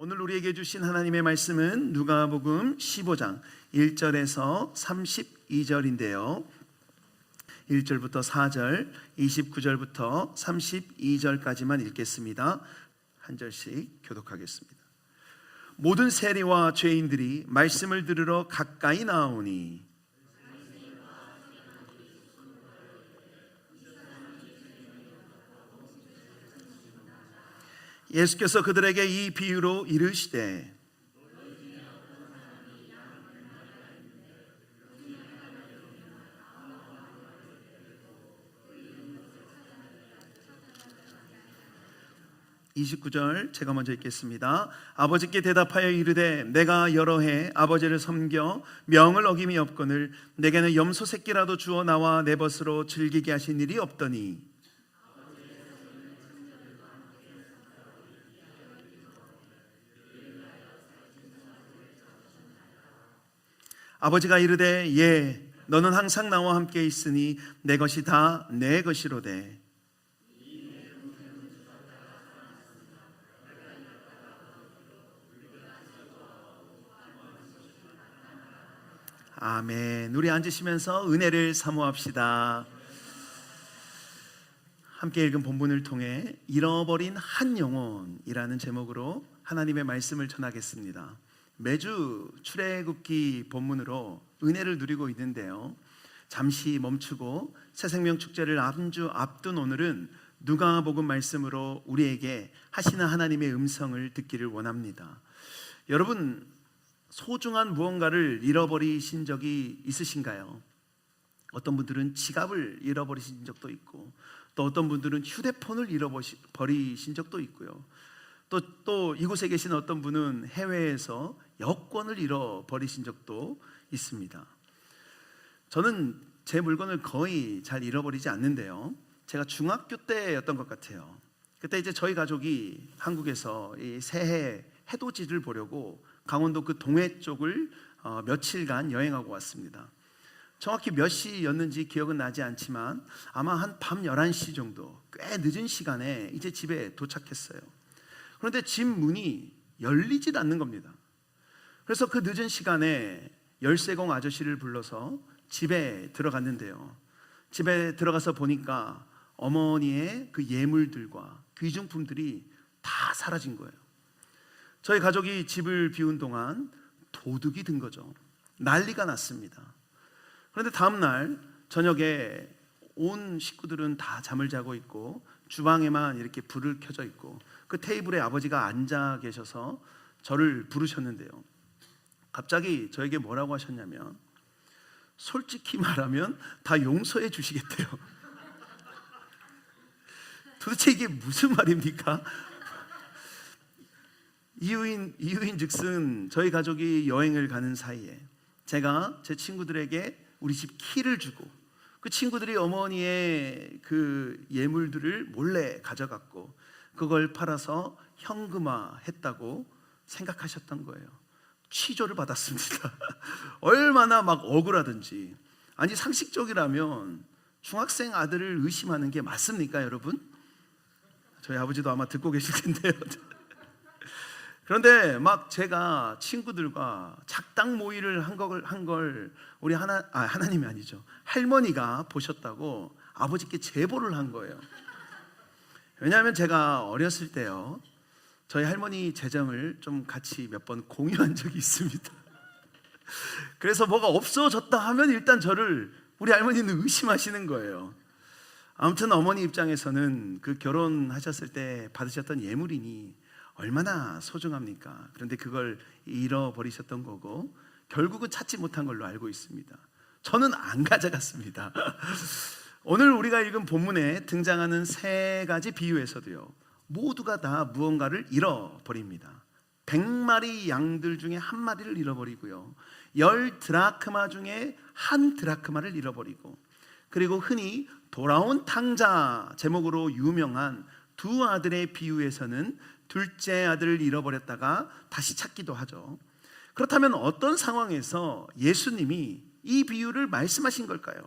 오늘 우리에게 주신 하나님의 말씀은 누가복음 15장 1절에서 32절인데요. 1절부터 4절, 29절부터 32절까지만 읽겠습니다. 한 절씩 교독하겠습니다. 모든 세리와 죄인들이 말씀을 들으러 가까이 나오니 예수께서 그들에게 이 비유로 이르시되 (29절) 제가 먼저 읽겠습니다. 아버지께 대답하여 이르되 내가 여러 해 아버지를 섬겨 명을 어김이 없거늘 내게는 염소 새끼라도 주어 나와 내 벗으로 즐기게 하신 일이 없더니 아버지가 이르되 예 너는 항상 나와 함께 있으니 내 것이 다 내 것이로되 아멘. 우리 앉으시면서 은혜를 사모합시다. 함께 읽은 본문을 통해 잃어버린 한 영혼이라는 제목으로 하나님의 말씀을 전하겠습니다. 매주 출애굽기 본문으로 은혜를 누리고 있는데요, 잠시 멈추고 새생명 축제를 앞둔 오늘은 누가복음 말씀으로 우리에게 하시는 하나님의 음성을 듣기를 원합니다. 여러분, 소중한 무언가를 잃어버리신 적이 있으신가요? 어떤 분들은 지갑을 잃어버리신 적도 있고, 또 어떤 분들은 휴대폰을 잃어버리신 적도 있고요. 또 이곳에 계신 어떤 분은 해외에서 여권을 잃어버리신 적도 있습니다. 저는 제 물건을 거의 잘 잃어버리지 않는데요, 제가 중학교 때였던 것 같아요. 그때 이제 저희 가족이 한국에서 이 새해 해돋이를 보려고 강원도 그 동해 쪽을 며칠간 여행하고 왔습니다. 정확히 몇 시였는지 기억은 나지 않지만 아마 한 밤 11시 정도, 꽤 늦은 시간에 이제 집에 도착했어요. 그런데 집 문이 열리질 않는 겁니다. 그래서 그 늦은 시간에 열쇠공 아저씨를 불러서 집에 들어갔는데요, 집에 들어가서 보니까 어머니의 그 예물들과 귀중품들이 다 사라진 거예요. 저희 가족이 집을 비운 동안 도둑이 든 거죠. 난리가 났습니다. 그런데 다음 날 저녁에 온 식구들은 다 잠을 자고 있고 주방에만 이렇게 불을 켜져 있고 그 테이블에 아버지가 앉아 계셔서 저를 부르셨는데요, 갑자기 저에게 뭐라고 하셨냐면 솔직히 말하면 다 용서해 주시겠대요. 도대체 이게 무슨 말입니까? 이유인 즉슨 저희 가족이 여행을 가는 사이에 제가 제 친구들에게 우리 집 키를 주고 그 친구들이 어머니의 그 예물들을 몰래 가져갔고 그걸 팔아서 현금화했다고 생각하셨던 거예요. 취조를 받았습니다. 얼마나 막 억울하든지. 아니, 상식적이라면 중학생 아들을 의심하는 게 맞습니까, 여러분? 저희 아버지도 아마 듣고 계실 텐데요. 그런데 막 제가 친구들과 작당 모의를 한 걸 우리 하나님이 아니죠, 할머니가 보셨다고 아버지께 제보를 한 거예요. 왜냐하면 제가 어렸을 때요, 저희 할머니 재정을 좀 같이 몇 번 공유한 적이 있습니다. 그래서 뭐가 없어졌다 하면 일단 저를 우리 할머니는 의심하시는 거예요. 아무튼 어머니 입장에서는 그 결혼하셨을 때 받으셨던 예물이니 얼마나 소중합니까? 그런데 그걸 잃어버리셨던 거고 결국은 찾지 못한 걸로 알고 있습니다. 저는 안 가져갔습니다. 오늘 우리가 읽은 본문에 등장하는 세 가지 비유에서도요, 모두가 다 무언가를 잃어버립니다. 100마리 양들 중에 한 마리를 잃어버리고요, 10드라크마 중에 한 드라크마를 잃어버리고, 그리고 흔히 돌아온 탕자 제목으로 유명한 두 아들의 비유에서는 둘째 아들을 잃어버렸다가 다시 찾기도 하죠. 그렇다면 어떤 상황에서 예수님이 이 비유를 말씀하신 걸까요?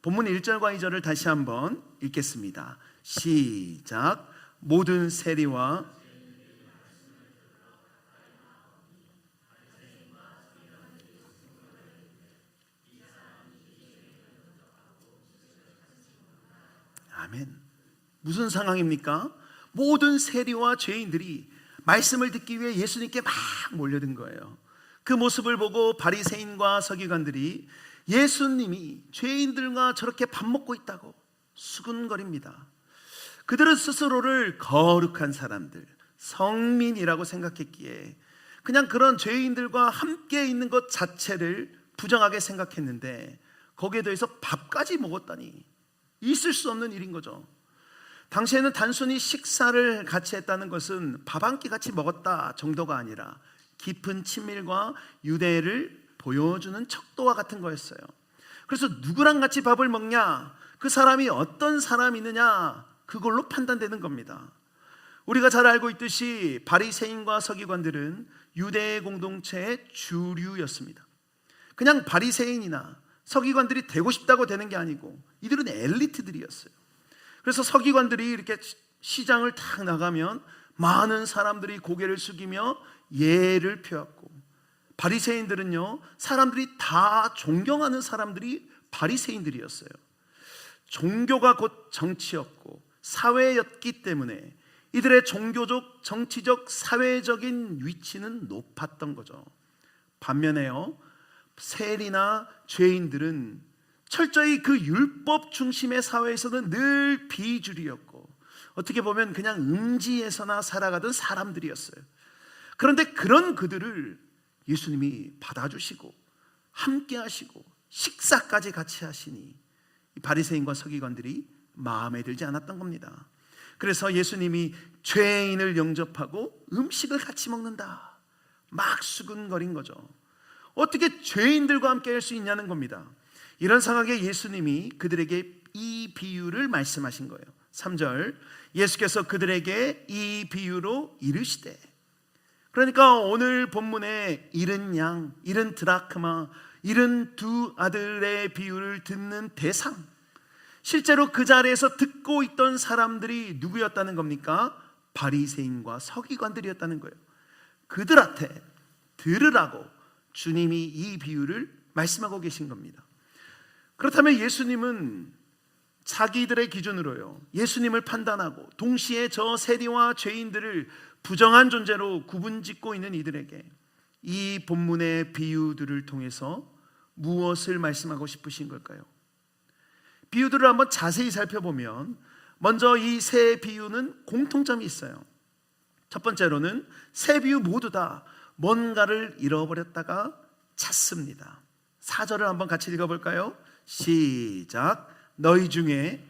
본문 1절과 2절을 다시 한번 읽겠습니다. 시작. 모든 세리와 아멘. 무슨 상황입니까? 모든 세리와 죄인들이 말씀을 듣기 위해 예수님께 막 몰려든 거예요. 그 모습을 보고 바리새인과 서기관들이 예수님이 죄인들과 저렇게 밥 먹고 있다고 수군거립니다. 그들은 스스로를 거룩한 사람들, 성민이라고 생각했기에 그냥 그런 죄인들과 함께 있는 것 자체를 부정하게 생각했는데, 거기에 더해서 밥까지 먹었다니 있을 수 없는 일인 거죠. 당시에는 단순히 식사를 같이 했다는 것은 밥 한 끼 같이 먹었다 정도가 아니라 깊은 친밀과 유대를 보여주는 척도와 같은 거였어요. 그래서 누구랑 같이 밥을 먹냐, 그 사람이 어떤 사람이느냐, 그걸로 판단되는 겁니다. 우리가 잘 알고 있듯이 바리새인과 서기관들은 유대 공동체의 주류였습니다. 그냥 바리새인이나 서기관들이 되고 싶다고 되는 게 아니고 이들은 엘리트들이었어요. 그래서 서기관들이 이렇게 시장을 탁 나가면 많은 사람들이 고개를 숙이며 예를 펴왔고, 바리새인들은요, 사람들이 다 존경하는 사람들이 바리새인들이었어요. 종교가 곧 정치였고 사회였기 때문에 이들의 종교적, 정치적, 사회적인 위치는 높았던 거죠. 반면에요, 세리나 죄인들은 철저히 그 율법 중심의 사회에서는 늘 비주류였고, 어떻게 보면 그냥 음지에서나 살아가던 사람들이었어요. 그런데 그런 그들을 예수님이 받아주시고 함께 하시고 식사까지 같이 하시니 바리새인과 서기관들이 마음에 들지 않았던 겁니다. 그래서 예수님이 죄인을 영접하고 음식을 같이 먹는다, 막 수근거린 거죠. 어떻게 죄인들과 함께 할 수 있냐는 겁니다. 이런 상황에 예수님이 그들에게 이 비유를 말씀하신 거예요. 3절, 예수께서 그들에게 이 비유로 이르시되. 그러니까 오늘 본문에 잃은 양, 잃은 드라크마, 잃은 두 아들의 비유를 듣는 대상, 실제로 그 자리에서 듣고 있던 사람들이 누구였다는 겁니까? 바리새인과 서기관들이었다는 거예요. 그들한테 들으라고 주님이 이 비유를 말씀하고 계신 겁니다. 그렇다면 예수님은 자기들의 기준으로요, 예수님을 판단하고 동시에 저 세리와 죄인들을 부정한 존재로 구분짓고 있는 이들에게 이 본문의 비유들을 통해서 무엇을 말씀하고 싶으신 걸까요? 비유들을 한번 자세히 살펴보면 먼저 이 세 비유는 공통점이 있어요. 첫 번째로는 세 비유 모두 다 뭔가를 잃어버렸다가 찾습니다. 4절을 한번 같이 읽어볼까요? 시작. 너희 중에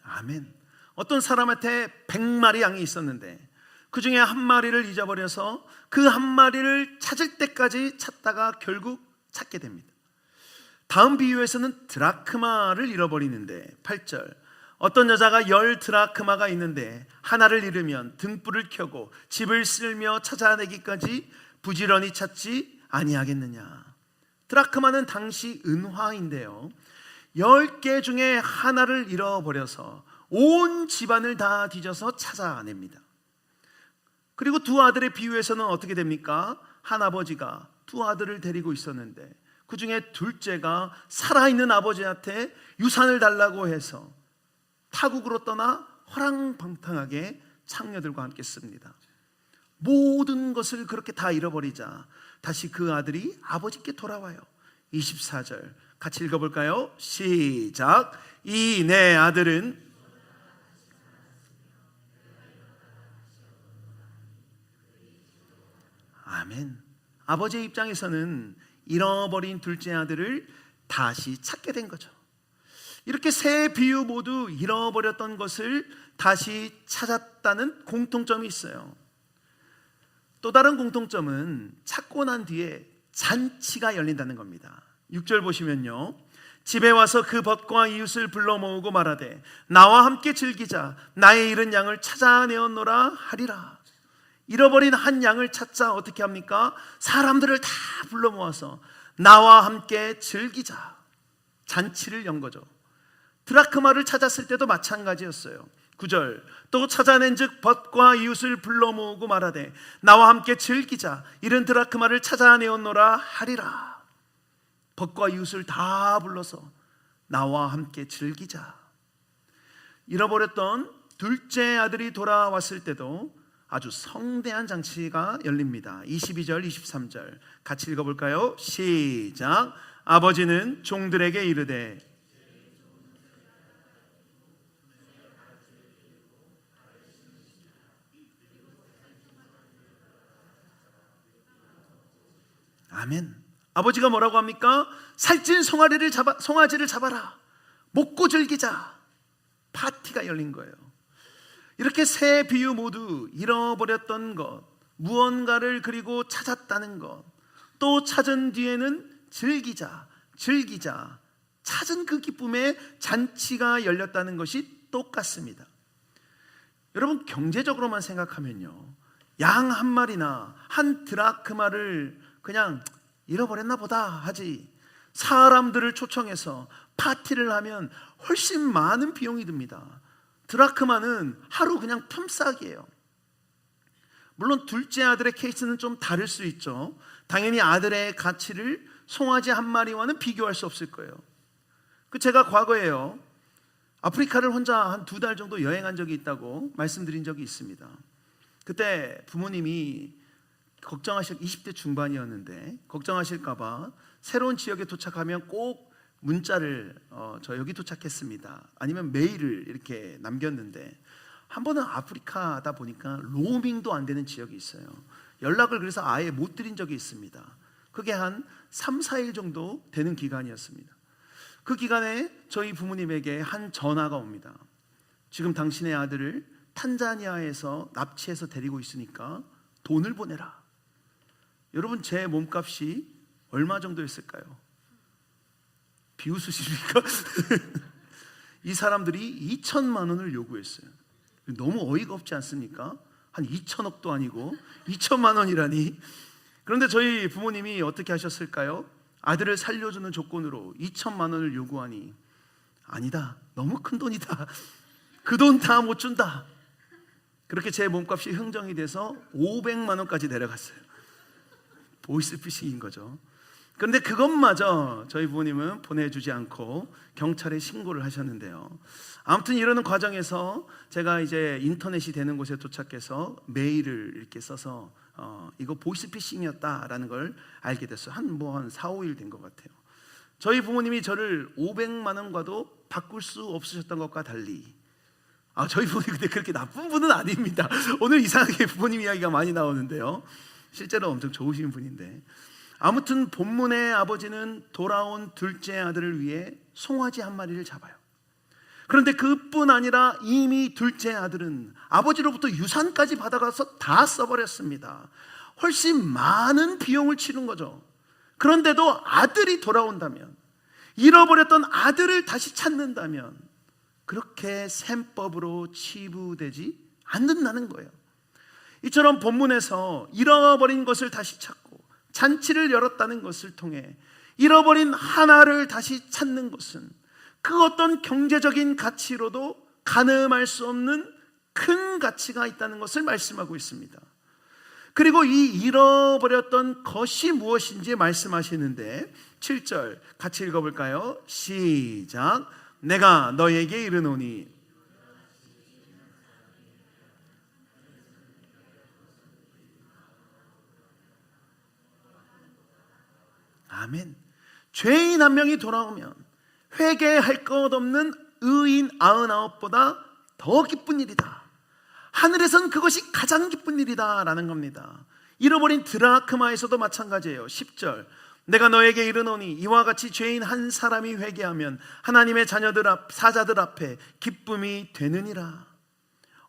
아멘. 어떤 사람한테 100마리 양이 있었는데 그 중에 한 마리를 잊어버려서 그 한 마리를 찾을 때까지 찾다가 결국 찾게 됩니다. 다음 비유에서는 드라크마를 잃어버리는데 8절, 어떤 여자가 10 드라크마가 있는데 하나를 잃으면 등불을 켜고 집을 쓸며 찾아내기까지 부지런히 찾지 아니하겠느냐. 드라크마는 당시 은화인데요, 10개 중에 하나를 잃어버려서 온 집안을 다 뒤져서 찾아냅니다. 그리고 두 아들의 비유에서는 어떻게 됩니까? 한 아버지가 두 아들을 데리고 있었는데 그 중에 둘째가 살아있는 아버지한테 유산을 달라고 해서 타국으로 떠나 허랑방탕하게 창녀들과 함께 씁니다. 모든 것을 그렇게 다 잃어버리자 다시 그 아들이 아버지께 돌아와요. 24절 같이 읽어볼까요? 시작. 이 내 아들은 아멘. 아버지의 입장에서는 잃어버린 둘째 아들을 다시 찾게 된 거죠. 이렇게 세 비유 모두 잃어버렸던 것을 다시 찾았다는 공통점이 있어요. 또 다른 공통점은 찾고 난 뒤에 잔치가 열린다는 겁니다. 6절 보시면요, 집에 와서 그 벗과 이웃을 불러 모으고 말하되 나와 함께 즐기자, 나의 잃은 양을 찾아내었노라 하리라. 잃어버린 한 양을 찾자 어떻게 합니까? 사람들을 다 불러 모아서 나와 함께 즐기자, 잔치를 연 거죠. 드라크마를 찾았을 때도 마찬가지였어요. 9절 또 찾아낸즉 벗과 이웃을 불러 모으고 말하되 나와 함께 즐기자. 이른 드라크마를 찾아내었노라 하리라. 벗과 이웃을 다 불러서 나와 함께 즐기자. 잃어버렸던 둘째 아들이 돌아왔을 때도 아주 성대한 장치가 열립니다. 22절 23절 같이 읽어볼까요? 시작. 아버지는 종들에게 이르되 아멘. 아버지가 뭐라고 합니까? 살찐 송아지를 잡아라. 먹고 즐기자. 파티가 열린 거예요. 이렇게 세 비유 모두 잃어버렸던 것, 무언가를 그리고 찾았다는 것, 또 찾은 뒤에는 즐기자, 찾은 그 기쁨에 잔치가 열렸다는 것이 똑같습니다. 여러분, 경제적으로만 생각하면요, 양 한 마리나 한 드라크마를 그냥 잃어버렸나 보다 하지, 사람들을 초청해서 파티를 하면 훨씬 많은 비용이 듭니다. 드라크마는 하루 그냥 품삯이에요. 물론 둘째 아들의 케이스는 좀 다를 수 있죠. 당연히 아들의 가치를 송아지 한 마리와는 비교할 수 없을 거예요. 제가 과거에요, 아프리카를 혼자 한 2달 정도 여행한 적이 있다고 말씀드린 적이 있습니다. 그때 부모님이 20대 중반이었는데 걱정하실까봐 새로운 지역에 도착하면 꼭 문자를 저 여기 도착했습니다, 아니면 메일을 이렇게 남겼는데, 한 번은 아프리카다 보니까 로밍도 안 되는 지역이 있어요. 연락을 그래서 아예 못 드린 적이 있습니다. 그게 한 3, 4일 정도 되는 기간이었습니다. 그 기간에 저희 부모님에게 한 전화가 옵니다. 지금 당신의 아들을 탄자니아에서 납치해서 데리고 있으니까 돈을 보내라. 여러분, 제 몸값이 얼마 정도였을까요? 비웃으십니까? 이 사람들이 2천만 원을 요구했어요. 너무 어이가 없지 않습니까? 한 2천억도 아니고 2천만 원이라니. 그런데 저희 부모님이 어떻게 하셨을까요? 아들을 살려주는 조건으로 2천만 원을 요구하니, 아니다, 너무 큰 돈이다, 그 돈 다 못 준다. 그렇게 제 몸값이 흥정이 돼서 500만 원까지 내려갔어요. 보이스피싱인 거죠. 그런데 그것마저 저희 부모님은 보내주지 않고 경찰에 신고를 하셨는데요. 아무튼 이러는 과정에서 제가 이제 인터넷이 되는 곳에 도착해서 메일을 이렇게 써서 이거 보이스피싱이었다라는 걸 알게 됐어요. 한 4, 5일 된 것 같아요. 저희 부모님이 저를 500만 원과도 바꿀 수 없으셨던 것과 달리, 저희 부모님 근데 그렇게 나쁜 분은 아닙니다. 오늘 이상하게 부모님 이야기가 많이 나오는데요, 실제로 엄청 좋으신 분인데, 아무튼 본문의 아버지는 돌아온 둘째 아들을 위해 송아지 한 마리를 잡아요. 그런데 그뿐 아니라 이미 둘째 아들은 아버지로부터 유산까지 받아가서 다 써버렸습니다. 훨씬 많은 비용을 치른 거죠. 그런데도 아들이 돌아온다면, 잃어버렸던 아들을 다시 찾는다면 그렇게 셈법으로 치부되지 않는다는 거예요. 이처럼 본문에서 잃어버린 것을 다시 찾고 잔치를 열었다는 것을 통해 잃어버린 하나를 다시 찾는 것은 그 어떤 경제적인 가치로도 가늠할 수 없는 큰 가치가 있다는 것을 말씀하고 있습니다. 그리고 이 잃어버렸던 것이 무엇인지 말씀하시는데 7절 같이 읽어볼까요? 시작. 내가 너에게 이르노니. 아멘. 죄인 한 명이 돌아오면 회개할 것 없는 의인 99보다 더 기쁜 일이다. 하늘에선 그것이 가장 기쁜 일이다 라는 겁니다. 잃어버린 드라크마에서도 마찬가지예요. 10절 내가 너에게 이르노니 이와 같이 죄인 한 사람이 회개하면 하나님의 사자들 앞에 기쁨이 되느니라.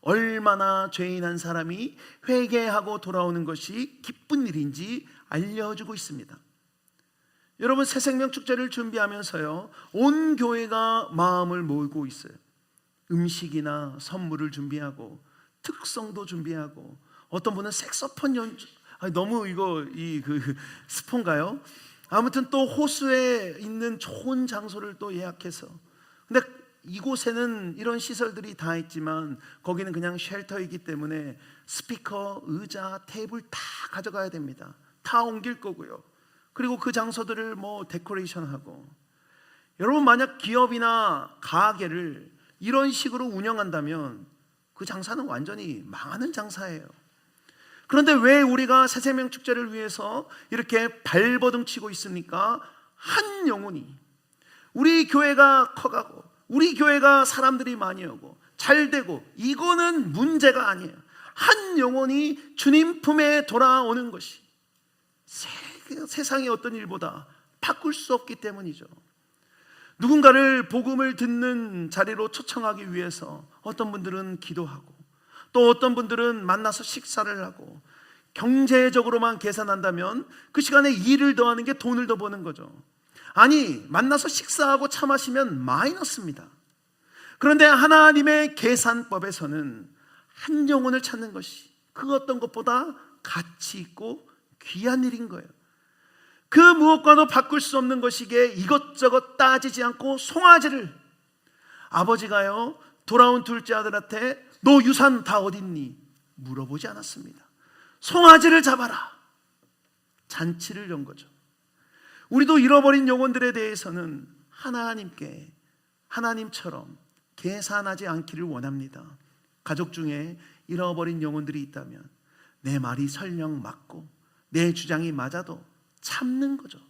얼마나 죄인 한 사람이 회개하고 돌아오는 것이 기쁜 일인지 알려주고 있습니다. 여러분, 새생명 축제를 준비하면서요, 온 교회가 마음을 모으고 있어요. 음식이나 선물을 준비하고 특성도 준비하고, 어떤 분은 색소폰 연주, 너무 스폰가요? 아무튼 또 호수에 있는 좋은 장소를 또 예약해서. 근데 이곳에는 이런 시설들이 다 있지만 거기는 그냥 쉘터이기 때문에 스피커, 의자, 테이블 다 가져가야 됩니다. 다 옮길 거고요. 그리고 그 장소들을 뭐 데코레이션하고. 여러분, 만약 기업이나 가게를 이런 식으로 운영한다면 그 장사는 완전히 망하는 장사예요. 그런데 왜 우리가 새생명 축제를 위해서 이렇게 발버둥 치고 있습니까? 한 영혼이, 우리 교회가 커가고 우리 교회가 사람들이 많이 오고 잘 되고, 이거는 문제가 아니에요. 한 영혼이 주님 품에 돌아오는 것이 세상의 어떤 일보다 바꿀 수 없기 때문이죠. 누군가를 복음을 듣는 자리로 초청하기 위해서 어떤 분들은 기도하고, 또 어떤 분들은 만나서 식사를 하고, 경제적으로만 계산한다면 그 시간에 일을 더 하는 게 돈을 더 버는 거죠. 아니, 만나서 식사하고 차 마시면 마이너스입니다. 그런데 하나님의 계산법에서는 한 영혼을 찾는 것이 그 어떤 것보다 가치 있고 귀한 일인 거예요. 그 무엇과도 바꿀 수 없는 것이기에 이것저것 따지지 않고 송아지를, 아버지가요 돌아온 둘째 아들한테 너 유산 다 어딨니? 물어보지 않았습니다. 송아지를 잡아라. 잔치를 연 거죠. 우리도 잃어버린 영혼들에 대해서는 하나님께, 하나님처럼 계산하지 않기를 원합니다. 가족 중에 잃어버린 영혼들이 있다면 내 말이 설령 맞고 내 주장이 맞아도 참는 거죠.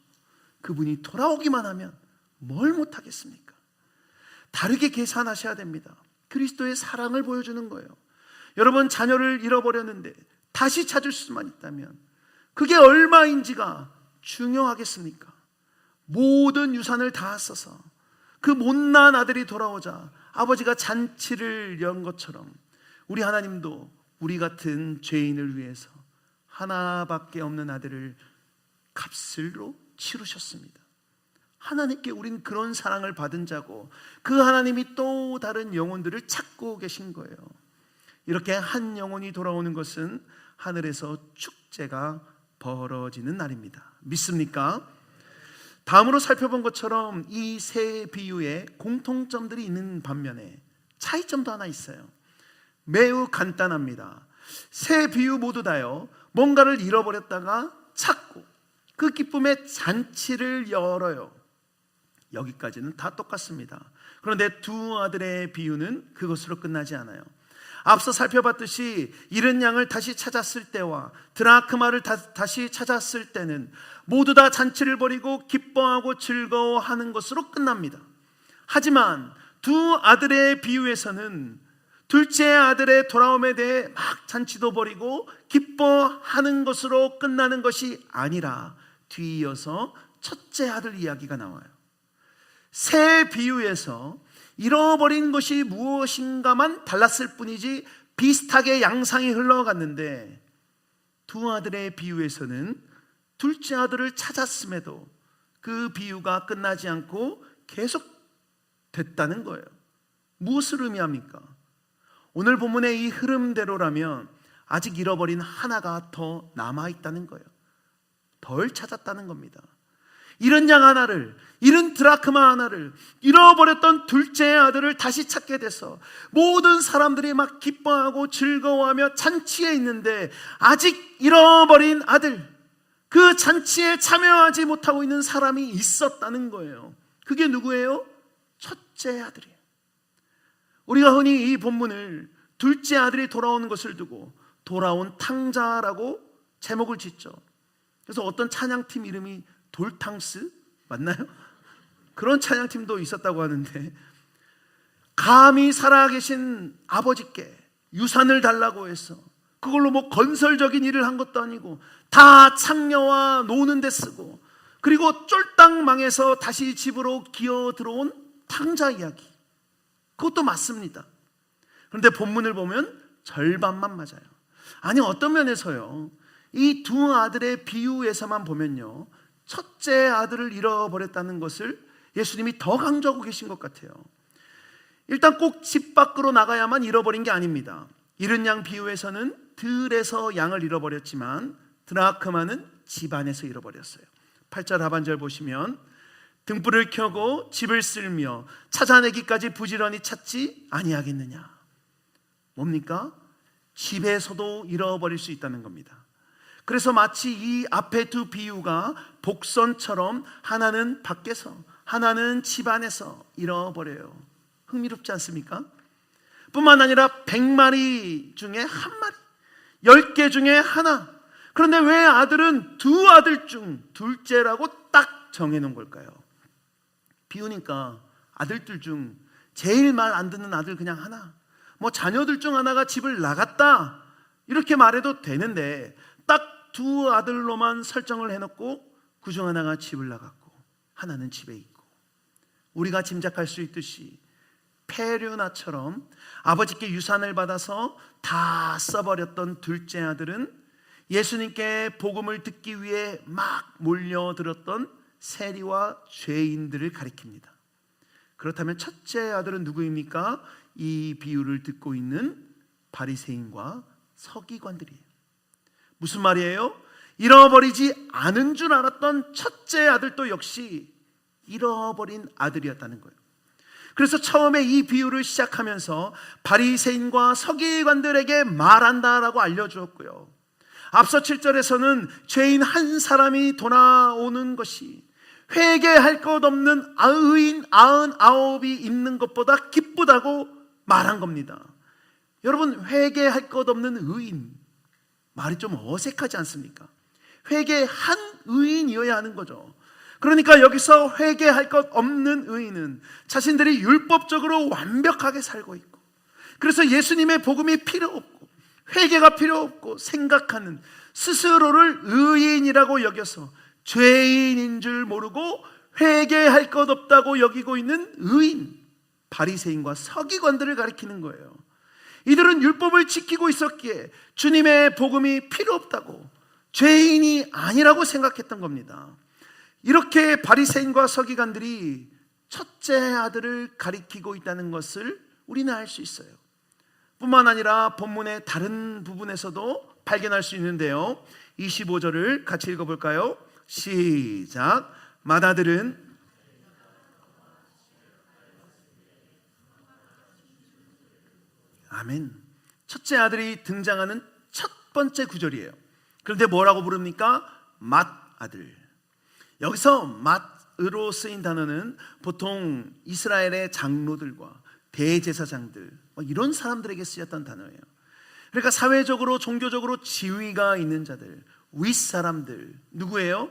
그분이 돌아오기만 하면 뭘 못하겠습니까? 다르게 계산하셔야 됩니다. 그리스도의 사랑을 보여주는 거예요. 여러분, 자녀를 잃어버렸는데 다시 찾을 수만 있다면 그게 얼마인지가 중요하겠습니까? 모든 유산을 다 써서 그 못난 아들이 돌아오자 아버지가 잔치를 연 것처럼 우리 하나님도 우리 같은 죄인을 위해서 하나밖에 없는 아들을 값으로 치르셨습니다. 하나님께 우린 그런 사랑을 받은 자고, 그 하나님이 또 다른 영혼들을 찾고 계신 거예요. 이렇게 한 영혼이 돌아오는 것은 하늘에서 축제가 벌어지는 날입니다. 믿습니까? 다음으로 살펴본 것처럼 이 세 비유에 공통점들이 있는 반면에 차이점도 하나 있어요. 매우 간단합니다. 세 비유 모두 다요, 뭔가를 잃어버렸다가 찾고 그 기쁨의 잔치를 열어요. 여기까지는 다 똑같습니다. 그런데 두 아들의 비유는 그것으로 끝나지 않아요. 앞서 살펴봤듯이 잃은 양을 다시 찾았을 때와 드라크마를 다시 찾았을 때는 모두 다 잔치를 벌이고 기뻐하고 즐거워하는 것으로 끝납니다. 하지만 두 아들의 비유에서는 둘째 아들의 돌아옴에 대해 막 잔치도 벌이고 기뻐하는 것으로 끝나는 것이 아니라 뒤이어서 첫째 아들 이야기가 나와요. 세 비유에서 잃어버린 것이 무엇인가만 달랐을 뿐이지 비슷하게 양상이 흘러갔는데, 두 아들의 비유에서는 둘째 아들을 찾았음에도 그 비유가 끝나지 않고 계속 됐다는 거예요. 무엇을 의미합니까? 오늘 본문의 이 흐름대로라면 아직 잃어버린 하나가 더 남아있다는 거예요. 덜 찾았다는 겁니다. 잃은 양 하나를, 잃은 드라크마 하나를, 잃어버렸던 둘째 아들을 다시 찾게 돼서 모든 사람들이 막 기뻐하고 즐거워하며 잔치에 있는데, 아직 잃어버린 아들, 그 잔치에 참여하지 못하고 있는 사람이 있었다는 거예요. 그게 누구예요? 첫째 아들이에요. 우리가 흔히 이 본문을 둘째 아들이 돌아오는 것을 두고 돌아온 탕자라고 제목을 짓죠. 그래서 어떤 찬양팀 이름이 돌탕스? 맞나요? 그런 찬양팀도 있었다고 하는데, 감히 살아계신 아버지께 유산을 달라고 해서 그걸로 뭐 건설적인 일을 한 것도 아니고 다 창녀와 노는 데 쓰고, 그리고 쫄딱 망해서 다시 집으로 기어 들어온 탕자 이야기, 그것도 맞습니다. 그런데 본문을 보면 절반만 맞아요. 아니, 어떤 면에서요, 이 두 아들의 비유에서만 보면요, 첫째 아들을 잃어버렸다는 것을 예수님이 더 강조하고 계신 것 같아요. 일단 꼭 집 밖으로 나가야만 잃어버린 게 아닙니다. 잃은 양 비유에서는 들에서 양을 잃어버렸지만 드라크마는 집 안에서 잃어버렸어요. 8절 하반절 보시면 등불을 켜고 집을 쓸며 찾아내기까지 부지런히 찾지 아니하겠느냐. 뭡니까? 집에서도 잃어버릴 수 있다는 겁니다. 그래서 마치 이 앞에 두 비유가 복선처럼 하나는 밖에서 하나는 집 안에서 잃어버려요. 흥미롭지 않습니까? 뿐만 아니라 100마리 중에 한 마리, 10개 중에 하나. 그런데 왜 아들은 두 아들 중 둘째라고 딱 정해놓은 걸까요? 비우니까 아들들 중 제일 말 안 듣는 아들 그냥 하나, 뭐 자녀들 중 하나가 집을 나갔다 이렇게 말해도 되는데 딱 두 아들로만 설정을 해놓고 그 중 하나가 집을 나갔고 하나는 집에 있고, 우리가 짐작할 수 있듯이 페류나처럼 아버지께 유산을 받아서 다 써버렸던 둘째 아들은 예수님께 복음을 듣기 위해 막 몰려들었던 세리와 죄인들을 가리킵니다. 그렇다면 첫째 아들은 누구입니까? 이 비유를 듣고 있는 바리새인과 서기관들이에요. 무슨 말이에요? 잃어버리지 않은 줄 알았던 첫째 아들도 역시 잃어버린 아들이었다는 거예요. 그래서 처음에 이 비유를 시작하면서 바리새인과 서기관들에게 말한다라고 알려주었고요. 앞서 7절에서는 죄인 한 사람이 돌아오는 것이 회개할 것 없는 의인 99이 있는 것보다 기쁘다고 말한 겁니다. 여러분, 회개할 것 없는 의인, 말이 좀 어색하지 않습니까? 회개한 의인이어야 하는 거죠. 그러니까 여기서 회개할 것 없는 의인은 자신들이 율법적으로 완벽하게 살고 있고, 그래서 예수님의 복음이 필요 없고 회개가 필요 없고 생각하는 스스로를 의인이라고 여겨서 죄인인 줄 모르고 회개할 것 없다고 여기고 있는 의인, 바리새인과 서기관들을 가리키는 거예요. 이들은 율법을 지키고 있었기에 주님의 복음이 필요 없다고, 죄인이 아니라고 생각했던 겁니다. 이렇게 바리새인과 서기관들이 첫째 아들을 가리키고 있다는 것을 우리는 알 수 있어요. 뿐만 아니라 본문의 다른 부분에서도 발견할 수 있는데요. 25절을 같이 읽어볼까요? 시작. 맏아들은 아멘. 첫째 아들이 등장하는 첫 번째 구절이에요. 그런데 뭐라고 부릅니까? 맏아들. 여기서 맏으로 쓰인 단어는 보통 이스라엘의 장로들과 대제사장들, 이런 사람들에게 쓰였던 단어예요. 그러니까 사회적으로 종교적으로 지위가 있는 자들, 윗사람들, 누구예요?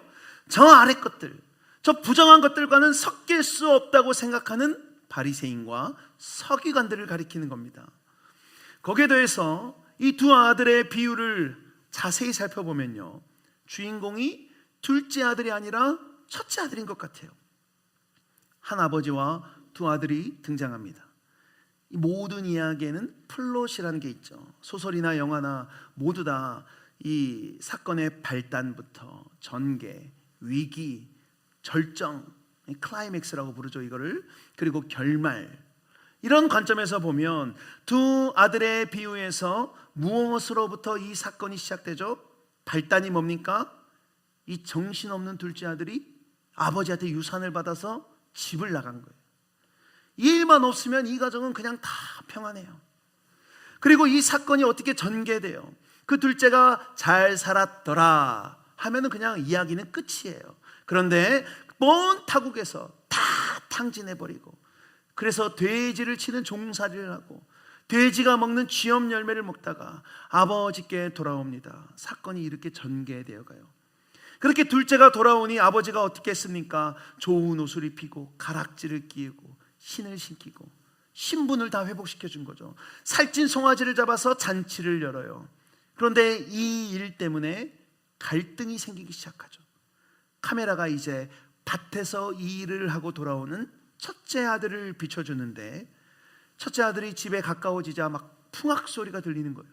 저 아래 것들, 저 부정한 것들과는 섞일 수 없다고 생각하는 바리새인과 서기관들을 가리키는 겁니다. 거기에 더해서 이 두 아들의 비유를 자세히 살펴보면요, 주인공이 둘째 아들이 아니라 첫째 아들인 것 같아요. 한 아버지와 두 아들이 등장합니다. 이 모든 이야기에는 플롯이라는 게 있죠. 소설이나 영화나 모두 다 이 사건의 발단부터 전개, 위기, 절정, 클라이맥스라고 부르죠 이거를. 그리고 결말, 이런 관점에서 보면 두 아들의 비유에서 무엇으로부터 이 사건이 시작되죠? 발단이 뭡니까? 이 정신없는 둘째 아들이 아버지한테 유산을 받아서 집을 나간 거예요. 이 일만 없으면 이 가정은 그냥 다 평안해요. 그리고 이 사건이 어떻게 전개돼요? 그 둘째가 잘 살았더라 하면은 그냥 이야기는 끝이에요. 그런데 먼 타국에서 다 탕진해버리고, 그래서 돼지를 치는 종살이를 하고 돼지가 먹는 쥐염 열매를 먹다가 아버지께 돌아옵니다. 사건이 이렇게 전개되어 가요. 그렇게 둘째가 돌아오니 아버지가 어떻게 했습니까? 좋은 옷을 입히고 가락지를 끼우고 신을 신기고 신분을 다 회복시켜 준 거죠. 살찐 송아지를 잡아서 잔치를 열어요. 그런데 이 일 때문에 갈등이 생기기 시작하죠. 카메라가 이제 밭에서 이 일을 하고 돌아오는 첫째 아들을 비춰주는데, 첫째 아들이 집에 가까워지자 막 풍악 소리가 들리는 거예요.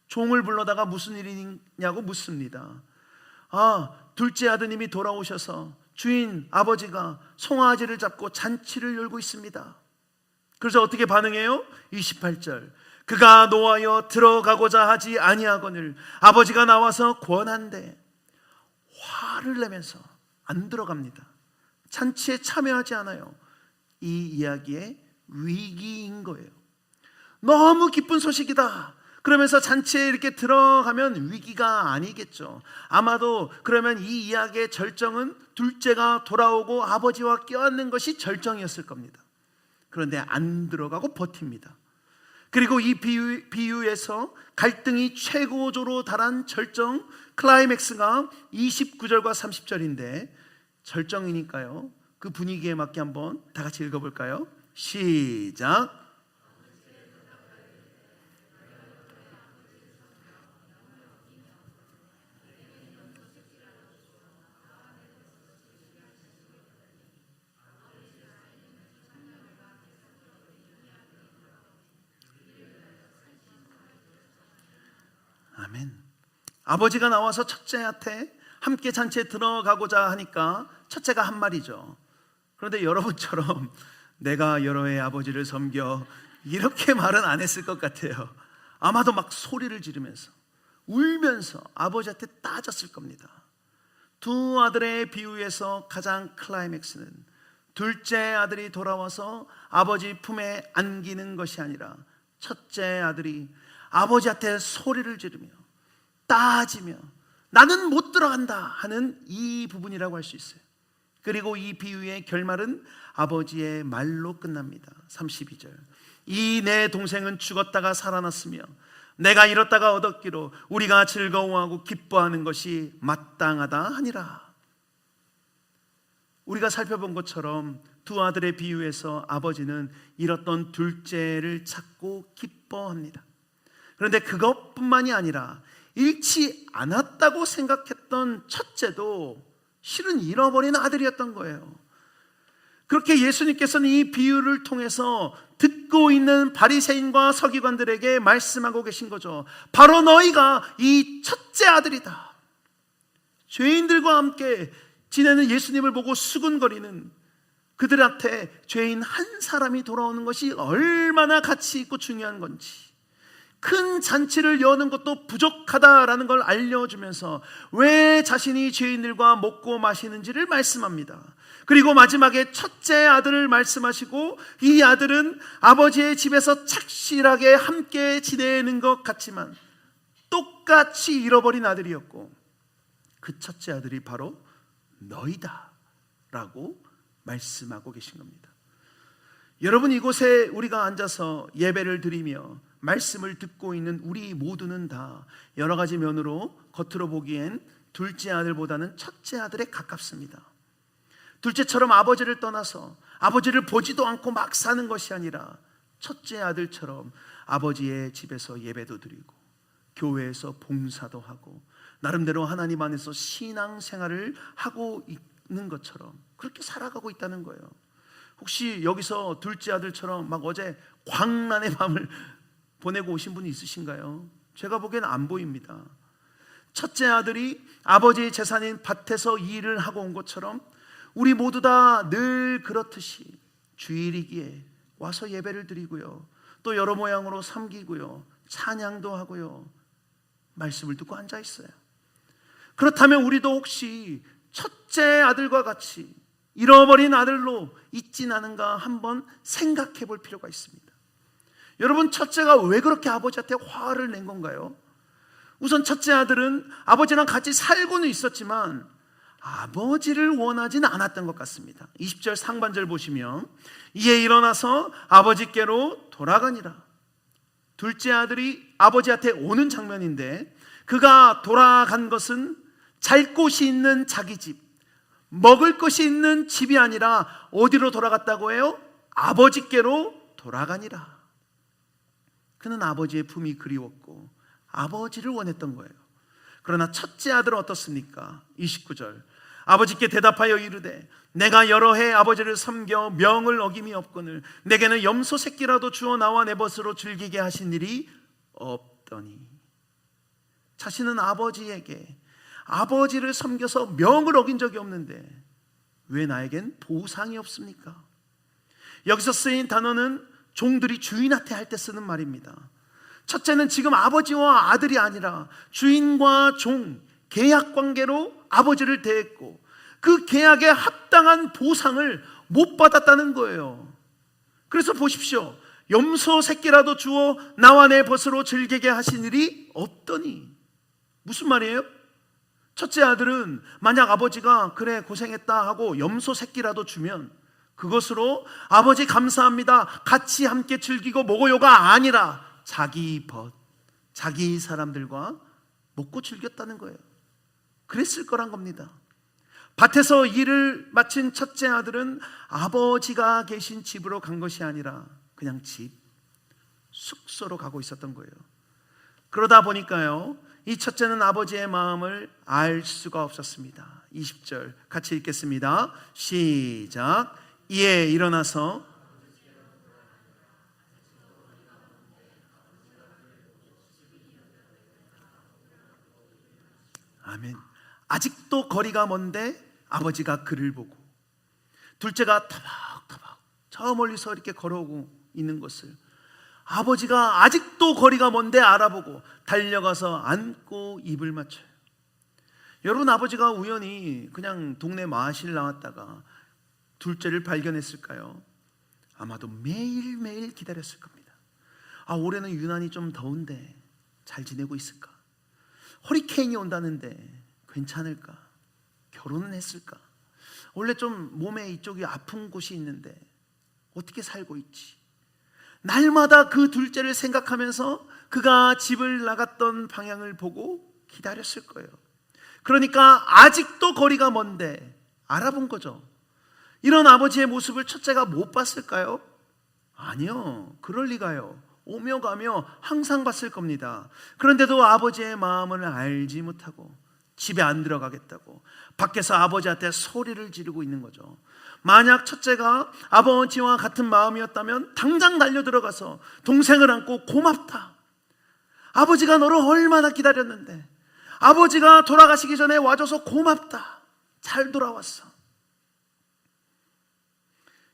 종을 불러다가 무슨 일이냐고 묻습니다. 둘째 아드님이 돌아오셔서 주인 아버지가 송아지를 잡고 잔치를 열고 있습니다. 그래서 어떻게 반응해요? 28절. 그가 노하여 들어가고자 하지 아니하거늘 아버지가 나와서 권한대. 화를 내면서 안 들어갑니다. 잔치에 참여하지 않아요. 이 이야기의 위기인 거예요. 너무 기쁜 소식이다 그러면서 잔치에 이렇게 들어가면 위기가 아니겠죠. 아마도 그러면 이 이야기의 절정은 둘째가 돌아오고 아버지와 껴안는 것이 절정이었을 겁니다. 그런데 안 들어가고 버팁니다. 그리고 이 비유에서 갈등이 최고조로 달한 절정 클라이맥스가 29절과 30절인데 절정이니까요, 그 분위기에 맞게 한번 다 같이 읽어볼까요? 시작. 아멘. 아버지가 나와서 첫째한테 함께 잔치에 들어가고자 하니까 첫째가 한 말이죠. 그런데 여러분처럼 내가 여러 해 아버지를 섬겨 이렇게 말은 안 했을 것 같아요. 아마도 막 소리를 지르면서 울면서 아버지한테 따졌을 겁니다. 두 아들의 비유에서 가장 클라이맥스는 둘째 아들이 돌아와서 아버지 품에 안기는 것이 아니라 첫째 아들이 아버지한테 소리를 지르며 따지며 나는 못 들어간다 하는 이 부분이라고 할 수 있어요. 그리고 이 비유의 결말은 아버지의 말로 끝납니다. 32절. 이 내 동생은 죽었다가 살아났으며 내가 잃었다가 얻었기로 우리가 즐거워하고 기뻐하는 것이 마땅하다 하니라. 우리가 살펴본 것처럼 두 아들의 비유에서 아버지는 잃었던 둘째를 찾고 기뻐합니다. 그런데 그것뿐만이 아니라 잃지 않았다고 생각했던 첫째도 실은 잃어버린 아들이었던 거예요. 그렇게 예수님께서는 이 비유를 통해서 듣고 있는 바리새인과 서기관들에게 말씀하고 계신 거죠. 바로 너희가 이 첫째 아들이다. 죄인들과 함께 지내는 예수님을 보고 수군거리는 그들한테 죄인 한 사람이 돌아오는 것이 얼마나 가치 있고 중요한 건지, 큰 잔치를 여는 것도 부족하다라는 걸 알려주면서 왜 자신이 죄인들과 먹고 마시는지를 말씀합니다. 그리고 마지막에 첫째 아들을 말씀하시고, 이 아들은 아버지의 집에서 착실하게 함께 지내는 것 같지만 똑같이 잃어버린 아들이었고, 그 첫째 아들이 바로 너희다 라고 말씀하고 계신 겁니다. 여러분, 이곳에 우리가 앉아서 예배를 드리며 말씀을 듣고 있는 우리 모두는 다 여러 가지 면으로 겉으로 보기엔 둘째 아들보다는 첫째 아들에 가깝습니다. 둘째처럼 아버지를 떠나서 아버지를 보지도 않고 막 사는 것이 아니라 첫째 아들처럼 아버지의 집에서 예배도 드리고 교회에서 봉사도 하고 나름대로 하나님 안에서 신앙생활을 하고 있는 것처럼 그렇게 살아가고 있다는 거예요. 혹시 여기서 둘째 아들처럼 막 어제 광란의 밤을 보내고 오신 분이 있으신가요? 제가 보기에는 안 보입니다. 첫째 아들이 아버지의 재산인 밭에서 일을 하고 온 것처럼 우리 모두 다 늘 그렇듯이 주일이기에 와서 예배를 드리고요, 또 여러 모양으로 섬기고요, 찬양도 하고요, 말씀을 듣고 앉아 있어요. 그렇다면 우리도 혹시 첫째 아들과 같이 잃어버린 아들로 있진 않은가 한번 생각해 볼 필요가 있습니다. 여러분, 첫째가 왜 그렇게 아버지한테 화를 낸 건가요? 우선 첫째 아들은 아버지랑 같이 살고는 있었지만 아버지를 원하지는 않았던 것 같습니다. 20절 상반절 보시면 이에 일어나서 아버지께로 돌아가니라. 둘째 아들이 아버지한테 오는 장면인데, 그가 돌아간 것은 잘 곳이 있는 자기 집, 먹을 것이 있는 집이 아니라 어디로 돌아갔다고 해요? 아버지께로 돌아가니라. 그는 아버지의 품이 그리웠고 아버지를 원했던 거예요. 그러나 첫째 아들은 어떻습니까? 29절 아버지께 대답하여 이르되 내가 여러 해 아버지를 섬겨 명을 어김이 없거늘 내게는 염소 새끼라도 주어 나와 내 벗으로 즐기게 하신 일이 없더니. 자신은 아버지에게 아버지를 섬겨서 명을 어긴 적이 없는데 왜 나에겐 보상이 없습니까? 여기서 쓰인 단어는 종들이 주인한테 할 때 쓰는 말입니다. 첫째는 지금 아버지와 아들이 아니라 주인과 종, 계약 관계로 아버지를 대했고, 그 계약에 합당한 보상을 못 받았다는 거예요. 그래서 보십시오. 염소 새끼라도 주어 나와 내 벗으로 즐기게 하신 일이 없더니. 무슨 말이에요? 첫째 아들은 만약 아버지가 그래 고생했다 하고 염소 새끼라도 주면 그것으로 아버지 감사합니다, 같이 함께 즐기고 먹어요가 아니라 자기 벗, 자기 사람들과 먹고 즐겼다는 거예요. 그랬을 거란 겁니다. 밭에서 일을 마친 첫째 아들은 아버지가 계신 집으로 간 것이 아니라 그냥 집, 숙소로 가고 있었던 거예요. 그러다 보니까요, 이 첫째는 아버지의 마음을 알 수가 없었습니다. 20절 같이 읽겠습니다. 시작. 이에 일어나서 아멘. 아직도 거리가 먼데 아버지가 그를 보고, 둘째가 터벅터벅 저 멀리서 이렇게 걸어오고 있는 것을 아버지가 아직도 거리가 먼데 알아보고 달려가서 안고 입을 맞춰요. 여러분, 아버지가 우연히 그냥 동네 마실 나왔다가 둘째를 발견했을까요? 아마도 매일매일 기다렸을 겁니다. 아, 올해는 유난히 좀 더운데 잘 지내고 있을까? 허리케인이 온다는데 괜찮을까? 결혼은 했을까? 원래 좀 몸에 이쪽이 아픈 곳이 있는데 어떻게 살고 있지? 날마다 그 둘째를 생각하면서 그가 집을 나갔던 방향을 보고 기다렸을 거예요. 그러니까 아직도 거리가 먼데 알아본 거죠. 이런 아버지의 모습을 첫째가 못 봤을까요? 아니요, 그럴 리가요. 오며 가며 항상 봤을 겁니다. 그런데도 아버지의 마음을 알지 못하고 집에 안 들어가겠다고 밖에서 아버지한테 소리를 지르고 있는 거죠. 만약 첫째가 아버지와 같은 마음이었다면 당장 달려 들어가서 동생을 안고 고맙다, 아버지가 너를 얼마나 기다렸는데, 아버지가 돌아가시기 전에 와줘서 고맙다, 잘 돌아왔어.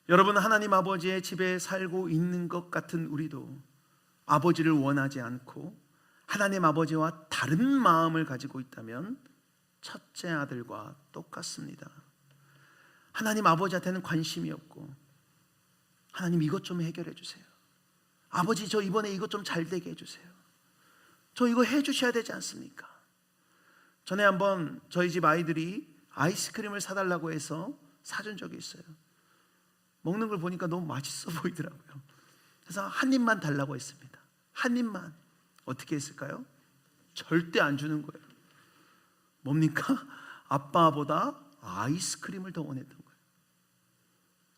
여러분, 하나님 아버지의 집에 살고 있는 것 같은 우리도 아버지를 원하지 않고 하나님 아버지와 다른 마음을 가지고 있다면 첫째 아들과 똑같습니다. 하나님 아버지한테는 관심이 없고, 하나님 이것 좀 해결해 주세요, 아버지 저 이번에 이것 좀 잘 되게 해주세요, 저 이거 해주셔야 되지 않습니까? 전에 한번 저희 집 아이들이 아이스크림을 사달라고 해서 사준 적이 있어요. 먹는 걸 보니까 너무 맛있어 보이더라고요. 그래서 한 입만 달라고 했습니다. 한 입만. 어떻게 했을까요? 절대 안 주는 거예요. 뭡니까? 아빠보다 아이스크림을 더 원했던 거예요.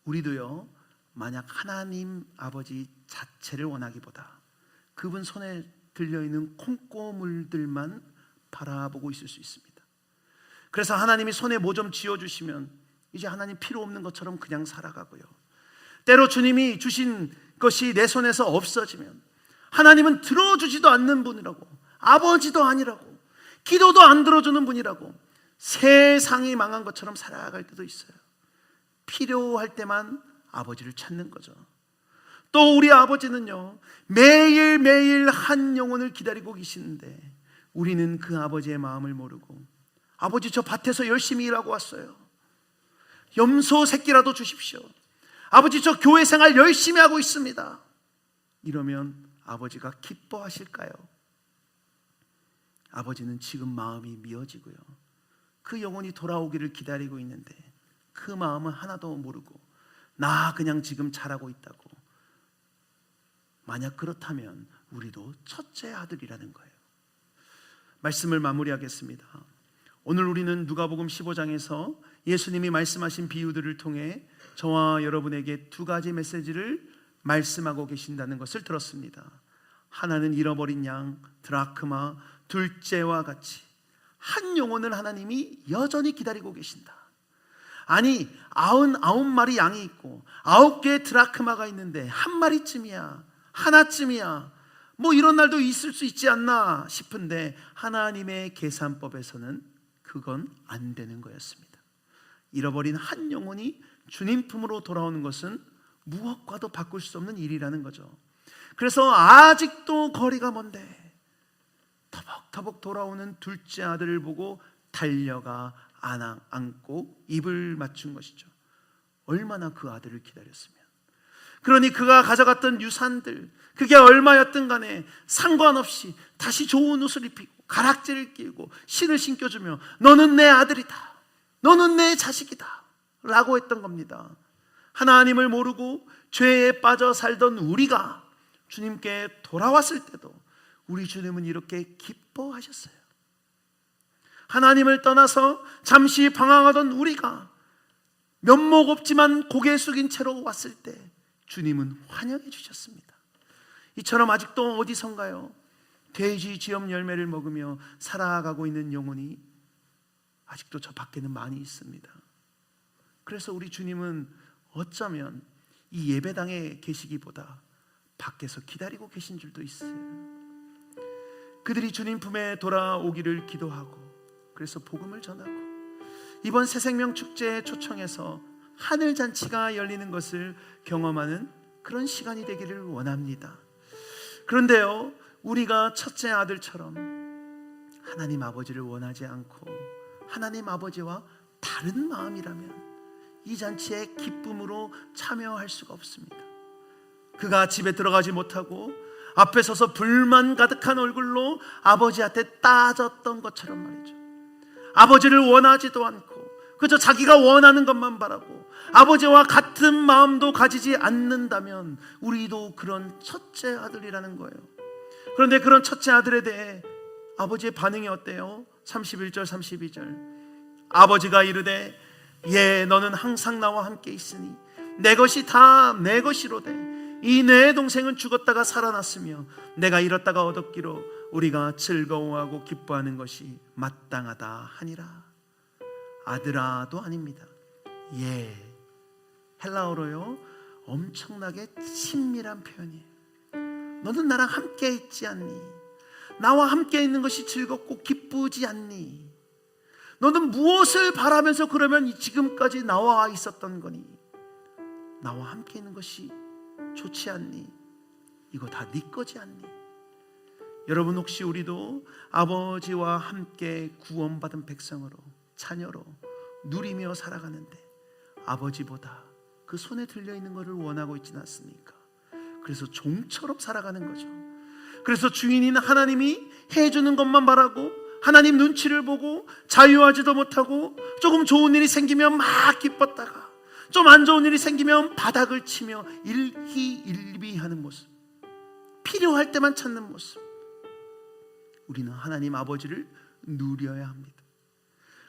우리도요, 만약 하나님 아버지 자체를 원하기보다 그분 손에 들려있는 콩고물들만 바라보고 있을 수 있습니다. 그래서 하나님이 손에 뭐 좀 쥐어주시면 이제 하나님 필요 없는 것처럼 그냥 살아가고요, 때로 주님이 주신 것이 내 손에서 없어지면 하나님은 들어주지도 않는 분이라고, 아버지도 아니라고, 기도도 안 들어주는 분이라고 세상이 망한 것처럼 살아갈 때도 있어요. 필요할 때만 아버지를 찾는 거죠. 또 우리 아버지는요, 매일매일 한 영혼을 기다리고 계시는데 우리는 그 아버지의 마음을 모르고, 아버지 저 밭에서 열심히 일하고 왔어요, 염소 새끼라도 주십시오, 아버지 저 교회 생활 열심히 하고 있습니다, 이러면 아버지가 기뻐하실까요? 아버지는 지금 마음이 미어지고요, 그 영혼이 돌아오기를 기다리고 있는데 그 마음은 하나도 모르고 나 그냥 지금 잘하고 있다고. 만약 그렇다면 우리도 첫째 아들이라는 거예요. 말씀을 마무리하겠습니다. 오늘 우리는 누가복음 15장에서 예수님이 말씀하신 비유들을 통해 저와 여러분에게 두 가지 메시지를 말씀하고 계신다는 것을 들었습니다. 하나는 잃어버린 양 드라크마, 둘째와 같이 한 영혼을 하나님이 여전히 기다리고 계신다. 아니 99마리 양이 있고 9개의 드라크마가 있는데 한 마리쯤이야, 하나쯤이야, 뭐 이런 날도 있을 수 있지 않나 싶은데 하나님의 계산법에서는 그건 안 되는 거였습니다. 잃어버린 한 영혼이 주님 품으로 돌아오는 것은 무엇과도 바꿀 수 없는 일이라는 거죠. 그래서 아직도 거리가 먼데 터벅터벅 돌아오는 둘째 아들을 보고 달려가 안고 입을 맞춘 것이죠. 얼마나 그 아들을 기다렸으면. 그러니 그가 가져갔던 유산들, 그게 얼마였든 간에 상관없이 다시 좋은 옷을 입히고 가락지를 끼고 신을 신겨주며 너는 내 아들이다, 너는 내 자식이다 라고 했던 겁니다. 하나님을 모르고 죄에 빠져 살던 우리가 주님께 돌아왔을 때도 우리 주님은 이렇게 기뻐하셨어요. 하나님을 떠나서 잠시 방황하던 우리가 면목 없지만 고개 숙인 채로 왔을 때 주님은 환영해 주셨습니다. 이처럼 아직도 어디선가요? 돼지 쥐염 열매를 먹으며 살아가고 있는 영혼이 아직도 저 밖에는 많이 있습니다. 그래서 우리 주님은 어쩌면 이 예배당에 계시기보다 밖에서 기다리고 계신 줄도 있어요. 그들이 주님 품에 돌아오기를 기도하고 그래서 복음을 전하고 이번 새생명 축제에 초청해서 하늘잔치가 열리는 것을 경험하는 그런 시간이 되기를 원합니다. 그런데요, 우리가 첫째 아들처럼 하나님 아버지를 원하지 않고 하나님 아버지와 다른 마음이라면 이 잔치에 기쁨으로 참여할 수가 없습니다. 그가 집에 들어가지 못하고 앞에 서서 불만 가득한 얼굴로 아버지한테 따졌던 것처럼 말이죠. 아버지를 원하지도 않고 그저 자기가 원하는 것만 바라고 아버지와 같은 마음도 가지지 않는다면 우리도 그런 첫째 아들이라는 거예요. 그런데 그런 첫째 아들에 대해 아버지의 반응이 어때요? 31절 32절 아버지가 이르되 예 너는 항상 나와 함께 있으니 내 것이 다 내 것이로되 이 내 동생은 죽었다가 살아났으며 내가 잃었다가 얻었기로 우리가 즐거워하고 기뻐하는 것이 마땅하다 하니라. 아들아도 아닙니다. 예, 헬라어로요 엄청나게 친밀한 표현이에요. 너는 나랑 함께 있지 않니? 나와 함께 있는 것이 즐겁고 기쁘지 않니? 너는 무엇을 바라면서 그러면 지금까지 나와 있었던 거니? 나와 함께 있는 것이 좋지 않니? 이거 다 네 거지 않니? 여러분 혹시 우리도 아버지와 함께 구원받은 백성으로 자녀로 누리며 살아가는데 아버지보다 그 손에 들려있는 것을 원하고 있지는 않습니까? 그래서 종처럼 살아가는 거죠. 그래서 주인인 하나님이 해주는 것만 바라고 하나님 눈치를 보고 자유하지도 못하고 조금 좋은 일이 생기면 막 기뻤다가 좀 안 좋은 일이 생기면 바닥을 치며 일희일비하는 모습, 필요할 때만 찾는 모습. 우리는 하나님 아버지를 누려야 합니다.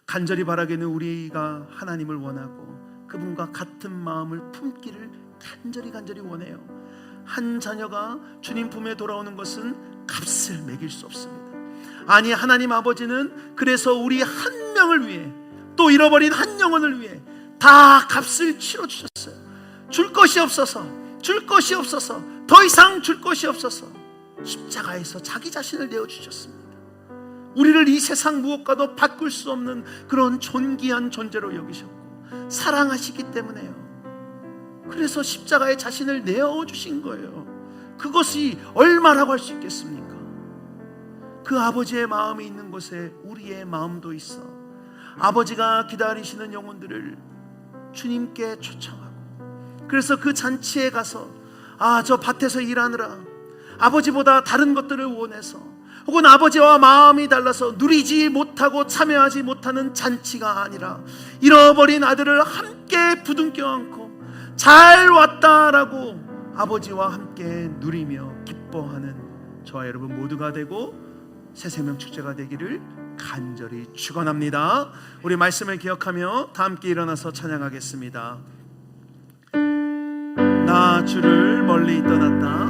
간절히 바라기는 우리가 하나님을 원하고 그분과 같은 마음을 품기를 간절히 원해요. 한 자녀가 주님 품에 돌아오는 것은 값을 매길 수 없습니다. 아니 하나님 아버지는 그래서 우리 한 명을 위해 또 잃어버린 한 영혼을 위해 다 값을 치러주셨어요. 줄 것이 없어서 더 이상 줄 것이 없어서 십자가에서 자기 자신을 내어주셨습니다. 우리를 이 세상 무엇과도 바꿀 수 없는 그런 존귀한 존재로 여기셨고 사랑하시기 때문에요. 그래서 십자가에 자신을 내어주신 거예요. 그것이 얼마라고 할 수 있겠습니까? 그 아버지의 마음이 있는 곳에 우리의 마음도 있어 아버지가 기다리시는 영혼들을 주님께 초청하고 그래서 그 잔치에 가서 저 밭에서 일하느라 아버지보다 다른 것들을 원해서 혹은 아버지와 마음이 달라서 누리지 못하고 참여하지 못하는 잔치가 아니라 잃어버린 아들을 함께 부둥켜 안고 잘 왔다라고 아버지와 함께 누리며 기뻐하는 저와 여러분 모두가 되고 새생명 축제가 되기를 간절히 축원합니다. 우리 말씀을 기억하며 다 함께 일어나서 찬양하겠습니다. 나 주를 멀리 떠났다.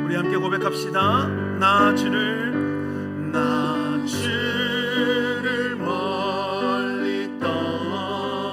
우리 함께 고백합시다. 나 주를